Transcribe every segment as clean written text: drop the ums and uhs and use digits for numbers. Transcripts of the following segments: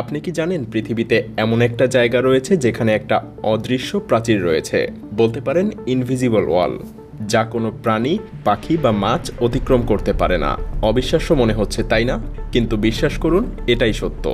আপনি কি জানেন পৃথিবীতে এমন একটা জায়গা রয়েছে যেখানে একটা অদৃশ্য প্রাচীর রয়েছে, বলতে পারেন ইনভিজিবল ওয়াল, যা কোনো প্রাণী, পাখি বা মাছ অতিক্রম করতে পারে না। অবিশ্বাস্য মনে হচ্ছে, তাই না? কিন্তু বিশ্বাস করুন, এটাই সত্য।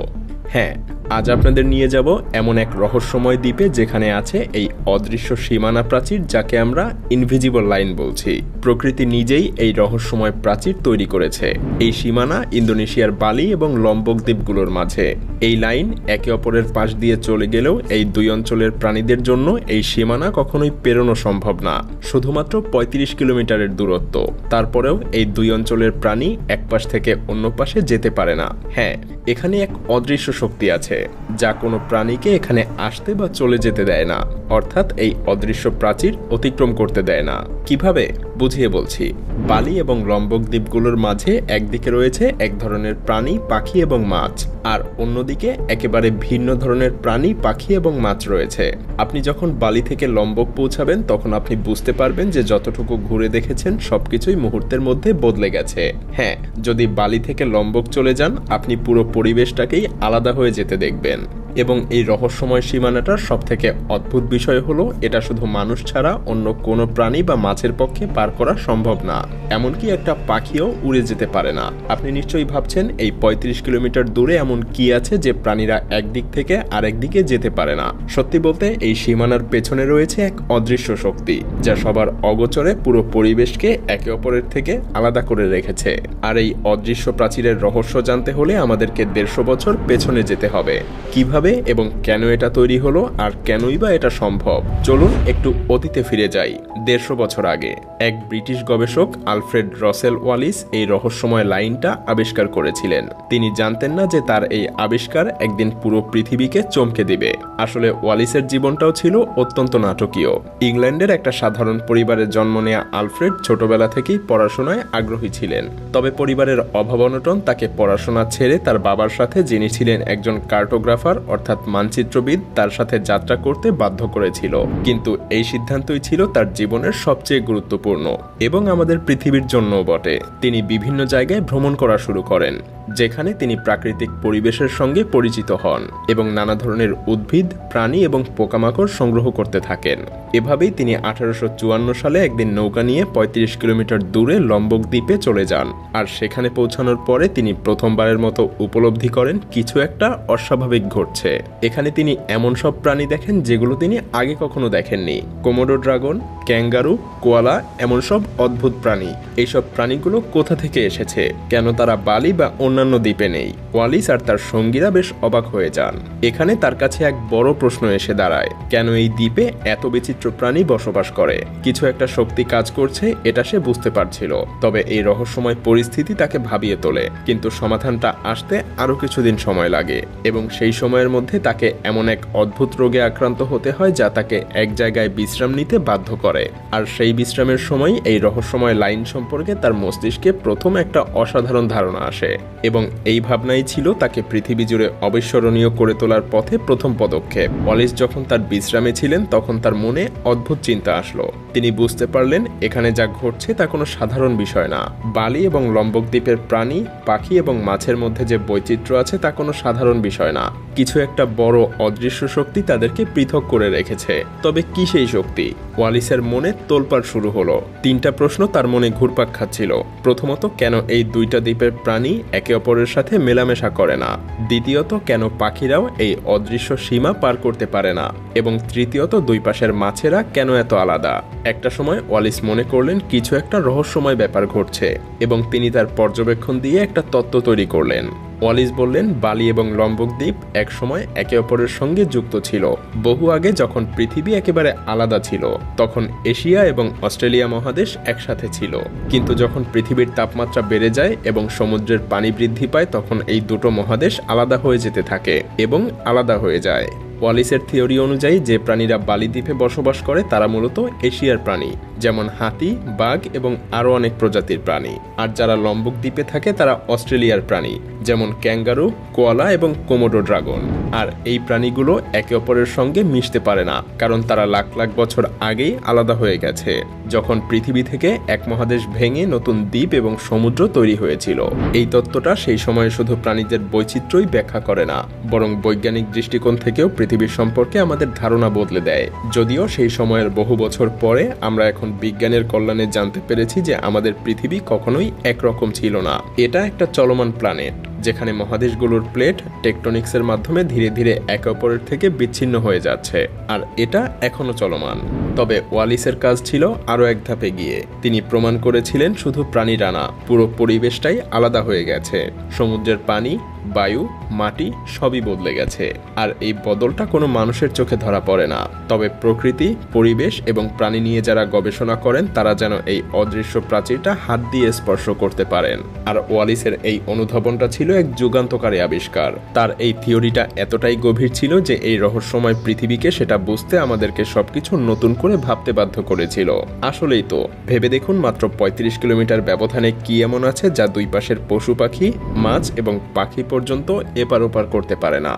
হ্যাঁ, আজ আপনাদের নিয়ে যাব এমন এক রহস্যময় দ্বীপে যেখানে আছে এই অদৃশ্য সীমানা প্রাচীর, যাকে আমরা ইনভিজিবল লাইন বলছি। প্রকৃতি নিজেই এই রহস্যময় প্রাচীর তৈরি করেছে। এই সীমানা ইন্দোনেশিয়ার বালি এবং লম্বক দ্বীপগুলোর মাঝে। এই লাইন একে অপরের পাশ দিয়ে চলে গেলেও এই দুই অঞ্চলের প্রাণীদের জন্য এই সীমানা কখনোই পেরোনো সম্ভব না। শুধুমাত্র ৩৫ কিলোমিটারের দূরত্ব। তারপরেও এই দুই অঞ্চলের প্রাণী এক পাশ থেকে অন্য পাশে যেতে পারে না। হ্যাঁ, এখানে এক অদৃশ্য শক্তি আছে যা কোনো প্রাণীকে এখানে আসতে বা চলে যেতে দেয় না, অর্থাৎ এই অদৃশ্য প্রাচীর অতিক্রম করতে দেয় না। কিভাবে? বুঝিয়ে বলছি। বালি এবং লম্বক দ্বীপগুলোর মাঝে একদিকে রয়েছে এক ধরনের প্রাণী, পাখি এবং মাছ, আর অন্যদিকে একেবারে ভিন্ন ধরনের প্রাণী, পাখি এবং মাছ রয়েছে। আপনি যখন বালি থেকে লম্বক পৌঁছাবেন তখন আপনি বুঝতে পারবেন যে যতটুকু ঘুরে দেখেছেন সবকিছুই মুহূর্তের মধ্যে বদলে গেছে। হ্যাঁ, যদি বালি থেকে লম্বক চলে যান, আপনি পুরো পরিবেশটাকেই আলাদা হয়ে যেতে দেখবেন। এবং এই রহস্যময় সীমানাটার সবথেকে অদ্ভুত বিষয় হলো, এটা শুধু মানুষ ছাড়া অন্য কোনো প্রাণী বা মাছের পক্ষে পার করা সম্ভব না। এমনকি একটা পাখিও উড়ে যেতে পারে না। আপনি নিশ্চয়ই ভাবছেন, এই ৩৫ কিলোমিটার দূরে এমন কি আছে যে প্রাণীরা একদিক থেকে আরেক দিকে যেতে পারে না? সত্যি বলতে, এই সীমানার পেছনে রয়েছে এক অদৃশ্য শক্তি, যা সবার অগোচরে পুরো পরিবেশকে একে অপরের থেকে আলাদা করে রেখেছে। আর এই অদৃশ্য প্রাচীরের রহস্য জানতে হলে আমাদেরকে ১৫০ বছর পেছনে যেতে হবে। কিভাবে এবং কেন এটা তৈরি হলো, আর কেনই বা এটা সম্ভব? চলুন একটু অতীতে ফিরে যাই। ১৫০ বছর আগে এক ব্রিটিশ গবেষক আলফ্রেড রসেল ওয়ালিস এই রহস্যময় লাইনটা আবিষ্কার করেছিলেন। তিনি জানতেন না যে তার এই আবিষ্কার একদিন পুরো পৃথিবীকে চমকে দিবে। আসলে ওয়ালিসের জীবনটাও ছিল অত্যন্ত নাটকীয়। ইংল্যান্ডের একটা সাধারণ পরিবারে জন্ম নেয়া আলফ্রেড ছোটবেলা থেকেই পড়াশোনায় আগ্রহী ছিলেন। তবে পরিবারের অভাব অনটন তাকে পড়াশোনা ছেড়ে তার বাবার সাথে, যিনি ছিলেন একজন কার্টোগ্রাফার অর্থাৎ মানচিত্রবিদ, তার সাথে যাত্রা করতে বাধ্য করেছিল। কিন্তু এই সিদ্ধান্তই ছিল তার জীবনের সবচেয়ে গুরুত্বপূর্ণ, এবং আমাদের পৃথিবীর জন্যও বটে। তিনি বিভিন্ন জায়গায় ভ্রমণ করা শুরু করেন, যেখানে তিনি প্রাকৃতিক পরিবেশের সঙ্গে পরিচিত হন এবং নানা ধরনের উদ্ভিদ, প্রাণী এবং পোকামাকড় সংগ্রহ করতে থাকেন। এভাবেই তিনি ১৮৫৪ সালে একদিন নৌকা নিয়ে ৩৫ কিলোমিটার দূরে লম্বক দ্বীপে চলে যান। আর সেখানে পৌঁছানোর পরে তিনি প্রথমবারের মতো উপলব্ধি করেন কিছু একটা অস্বাভাবিক ঘটছে। এখানে তিনি এমন সব প্রাণী দেখেন যেগুলো তিনি আগে কখনো দেখেননি। কোমোডো ড্রাগন, ক্যাঙ্গারু, কোয়ালা, এমন সব অদ্ভুত প্রাণী। এইসব প্রাণীগুলো কোথা থেকে এসেছে? কেন তারা বালি বা অন্যান্য দ্বীপে নেই? ওয়ালিস আর তার সঙ্গীরা বেশ অবাক হয়ে যান। এখানে তার কাছে এক বড় প্রশ্ন এসে দাঁড়ায়, কেন এই দ্বীপে এত বিচিত্র প্রাণী বসবাস করে? কিছু একটা শক্তি কাজ করছে, এটা সে বুঝতে পারছিল। তবে এই রহস্যময় পরিস্থিতি তাকে ভাবিয়ে তোলে। কিন্তু সমাধানটা আসতে আরো কিছুদিন সময় লাগে, এবং সেই সময়ের মধ্যে তাকে এমন এক অদ্ভুত রোগে আক্রান্ত হতে হয় যা তাকে এক জায়গায় বিশ্রাম নিতে বাধ্য করে। আর সেই বিশ্রামের সময় এই রহস্যময় লাইন সম্পর্কে তার মস্তিষ্কে প্রথম একটা অসাধারণ ধারণা আসে, এবং এই ভাবনাই ছিল তাকে পৃথিবী জুড়ে অবিস্মরণীয় করে তোলার পথে প্রথম পদক্ষেপ। ওয়ালিস যখন তার বিশ্রামে ছিলেন তখন তার মনে অদ্ভুত চিন্তা আসলো। তিনি বুঝতে পারলেন এখানে যা ঘটছে তা কোনো সাধারণ বিষয় না। বালি এবং লম্বক দ্বীপের প্রাণী, পাখি এবং মাছের মধ্যে যে বৈচিত্র্য আছে তা কোনো সাধারণ বিষয় না। কিছু একটা বড় অদৃশ্য শক্তি তাদেরকে পৃথক করে রেখেছে। তবে কি সেই শক্তি? ওয়ালিসের মনে তোলপাড় শুরু হলো। ৩টা প্রশ্ন তার মনে ঘুরপাক খাচ্ছিল। প্রথমত, কেন এই দুইটা দ্বীপের প্রাণী একে অপরের সাথে মেলামেশা করে না? দ্বিতীয়ত, কেন পাখিরাও এই অদৃশ্য সীমা পার করতে পারে না? এবং তৃতীয়ত, দুই পাশের মাছেরা কেন এত আলাদা? একটা সময় ওয়ালিস মনে করলেন কিছু একটা রহস্যময় ব্যাপার ঘটছে, এবং তিনি তার পর্যবেক্ষণ দিয়ে একটা তত্ত্ব তৈরি করলেন। ওয়ালিস বললেন, বালি এবং লম্বক দ্বীপ একসময় একে অপরের সঙ্গে যুক্ত ছিল। বহু আগে, যখন পৃথিবী একেবারে আলাদা ছিল, তখন এশিয়া এবং অস্ট্রেলিয়া মহাদেশ একসাথে ছিল। কিন্তু যখন পৃথিবীর তাপমাত্রা বেড়ে যায় এবং সমুদ্রের পানি বৃদ্ধি পায়, তখন এই দুটো মহাদেশ আলাদা হয়ে যেতে থাকে এবং আলাদা হয়ে যায়। ওয়ালিসের থিওরি অনুযায়ী যে প্রাণীরা বালি দ্বীপে বসবাস করে তারা মূলত এশিয়ার প্রাণী, যেমন হাতি, বাঘ এবং আরও অনেক প্রজাতির প্রাণী। আর যারা লম্বক দ্বীপে থাকে তারা অস্ট্রেলিয়ার প্রাণী, যেমন ক্যাঙ্গারু, কোয়ালা এবং কোমোডো ড্রাগন। আর এই প্রাণীগুলো একে অপরের সঙ্গে মিশতে পারে না, কারণ তারা লাখ লাখ বছর আগেই আলাদা হয়ে গেছে, যখন পৃথিবী থেকে এক মহাদেশ ভেঙে নতুন দ্বীপ এবং সমুদ্র তৈরি হয়েছিল। এই তত্ত্বটা সেই সময়ে শুধু প্রাণীদের বৈচিত্র্যই ব্যাখ্যা করে না, বরং বৈজ্ঞানিক দৃষ্টিকোণ থেকেও পৃথিবীর সম্পর্কে আমাদের ধারণা বদলে দেয়। যদিও সেই সময়ের বহু বছর পরে আমরা এখন বিজ্ঞানের কল্যাণে জানতে পেরেছি যে আমাদের পৃথিবী কখনোই একরকম ছিল না। এটা একটা চলমান প্ল্যানেট, যেখানে মহাদেশগুলোর প্লেট টেকটনিক্সের মাধ্যমে ধীরে ধীরে একে অপরের থেকে বিচ্ছিন্ন হয়ে যাচ্ছে, আর এটা এখনো চলমান। তবে ওয়ালিসের কাজ ছিল আরও এক ধাপে গিয়ে। তিনি প্রমাণ করেছিলেন শুধু প্রাণীরা না, পুরো পরিবেশটাই আলাদা হয়ে গেছে। সমুদ্রের পানি, বায়ু, মাটি সবই বদলে গেছে, আর এই বদলটা কোনো মানুষের চোখে ধরা পড়ে না। তবে প্রকৃতি, পরিবেশ এবং প্রাণী নিয়ে যারা গবেষণা করেন তারা যেন এই অদৃশ্য প্রাচীরটা হাত দিয়ে স্পর্শ করতে পারেন। আর ওয়ালিসের এই অনুধাবনটা ছিল এক যুগান্তকারী আবিষ্কার। তার এই থিওরিটা এতটাই গভীর ছিল যে এই রহস্যময় পৃথিবীকে সেটা বুঝতে আমাদেরকে সবকিছু নতুন করে ভাবতে বাধ্য করেছিল। আসলেই তো, ভেবে দেখুন, মাত্র ৩৫ কিলোমিটার ব্যবধানে কি এমন আছে যা দুই পাশের পশু পাখি, মাছ এবং পাখি পর্যন্ত এপার ওপার করতে পারে না।